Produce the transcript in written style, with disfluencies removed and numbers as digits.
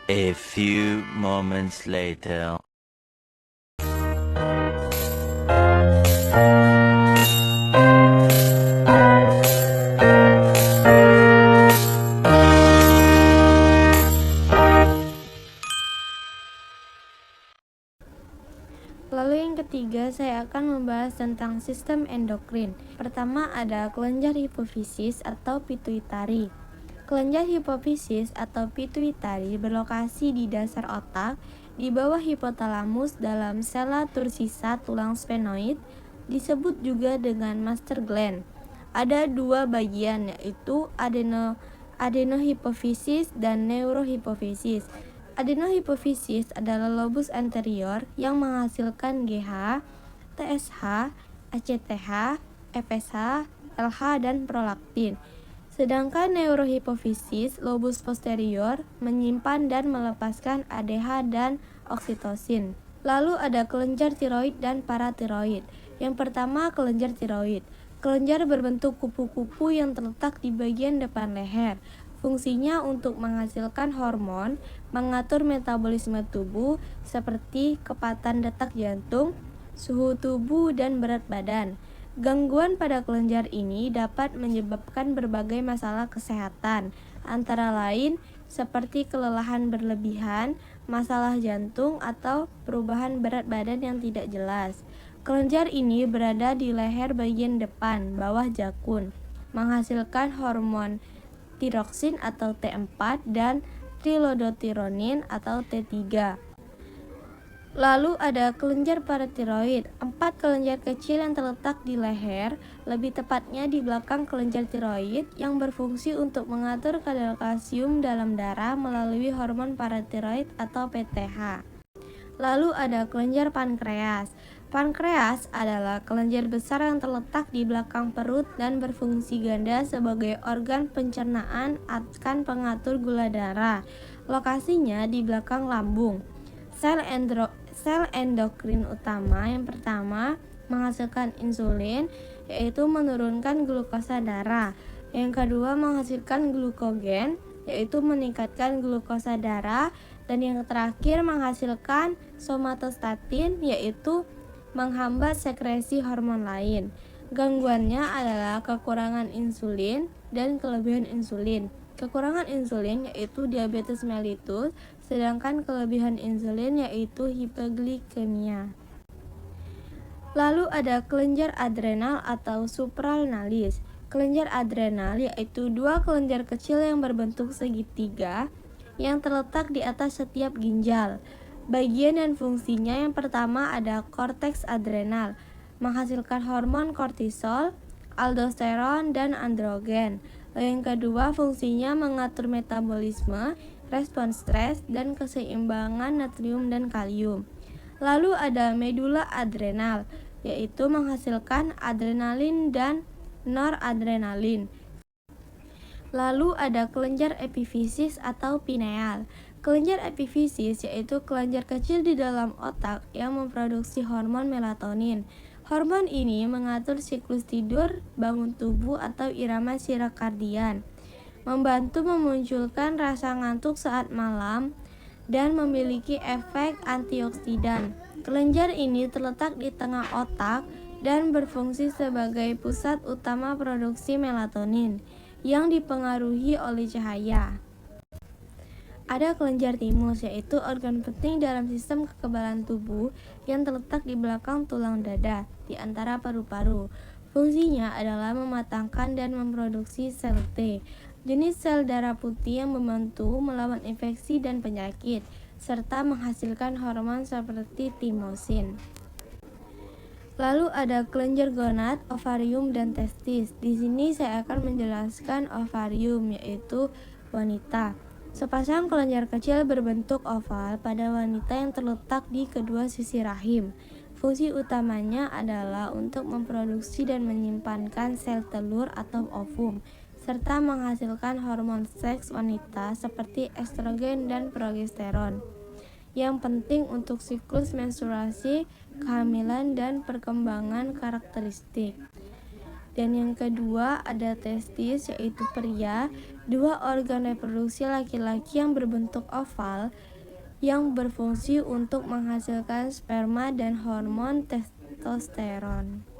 A few moments later. Lalu yang ketiga, saya akan membahas tentang sistem endokrin. Pertama ada kelenjar hipofisis atau pituitari. Kelenjar hipofisis atau pituitari berlokasi di dasar otak, di bawah hipotalamus dalam sela tersisa tulang sphenoid, disebut juga dengan master gland. Ada dua bagian, yaitu adenohipofisis dan neurohipofisis. Adenohipofisis adalah lobus anterior yang menghasilkan GH, TSH, ACTH, FSH, LH, dan prolaktin. Sedangkan neurohipofisis lobus posterior menyimpan dan melepaskan ADH dan oksitosin. Lalu ada kelenjar tiroid dan paratiroid. Yang pertama, kelenjar tiroid. Kelenjar berbentuk kupu-kupu yang terletak di bagian depan leher. Fungsinya untuk menghasilkan hormon, mengatur metabolisme tubuh seperti kecepatan detak jantung, suhu tubuh, dan berat badan. Gangguan pada kelenjar ini dapat menyebabkan berbagai masalah kesehatan, antara lain seperti kelelahan berlebihan, masalah jantung, atau perubahan berat badan yang tidak jelas. Kelenjar ini berada di leher bagian depan, bawah jakun, menghasilkan hormon tiroksin atau T4 dan triiodothyronin atau T3. Lalu ada kelenjar paratiroid, 4 kelenjar kecil yang terletak di leher, lebih tepatnya di belakang kelenjar tiroid, yang berfungsi untuk mengatur kadar kalsium dalam darah melalui hormon paratiroid atau PTH. Lalu ada kelenjar pankreas. Pankreas adalah kelenjar besar yang terletak di belakang perut dan berfungsi ganda sebagai organ pencernaan akan pengatur gula darah. Lokasinya di belakang lambung. Sel endokrin utama yang pertama menghasilkan insulin, yaitu menurunkan glukosa darah. Yang kedua menghasilkan glukogen, yaitu meningkatkan glukosa darah. Dan yang terakhir menghasilkan somatostatin, yaitu menghambat sekresi hormon lain. Gangguannya adalah kekurangan insulin dan kelebihan insulin. Kekurangan insulin yaitu diabetes mellitus, sedangkan kelebihan insulin yaitu hipoglikemia. Lalu ada kelenjar adrenal atau supranalis. Kelenjar adrenal yaitu dua kelenjar kecil yang berbentuk segitiga yang terletak di atas setiap ginjal. Bagian dan fungsinya yang pertama ada korteks adrenal, menghasilkan hormon kortisol, aldosteron, dan androgen. Yang kedua fungsinya mengatur metabolisme, respons stres, dan keseimbangan natrium dan kalium. Lalu ada medula adrenal, yaitu menghasilkan adrenalin dan noradrenalin. Lalu ada kelenjar epifisis atau pineal. Kelenjar epifisis yaitu kelenjar kecil di dalam otak yang memproduksi hormon melatonin. Hormon ini mengatur siklus tidur, bangun tubuh atau irama sirkadian, membantu memunculkan rasa ngantuk saat malam, dan memiliki efek antioksidan. Kelenjar ini terletak di tengah otak dan berfungsi sebagai pusat utama produksi melatonin yang dipengaruhi oleh cahaya. Ada kelenjar timus, yaitu organ penting dalam sistem kekebalan tubuh yang terletak di belakang tulang dada, di antara paru-paru. Fungsinya adalah mematangkan dan memproduksi sel T, jenis sel darah putih yang membantu melawan infeksi dan penyakit, serta menghasilkan hormon seperti timosin. Lalu ada kelenjar gonad, ovarium, dan testis. Di sini saya akan menjelaskan ovarium, yaitu wanita. Sepasang kelenjar kecil berbentuk oval pada wanita yang terletak di kedua sisi rahim. Fungsi utamanya adalah untuk memproduksi dan menyimpankan sel telur atau ovum, serta menghasilkan hormon seks wanita seperti estrogen dan progesteron, yang penting untuk siklus menstruasi, kehamilan, dan perkembangan karakteristik. Dan yang kedua ada testis, yaitu pria, dua organ reproduksi laki-laki yang berbentuk oval yang berfungsi untuk menghasilkan sperma dan hormon testosteron.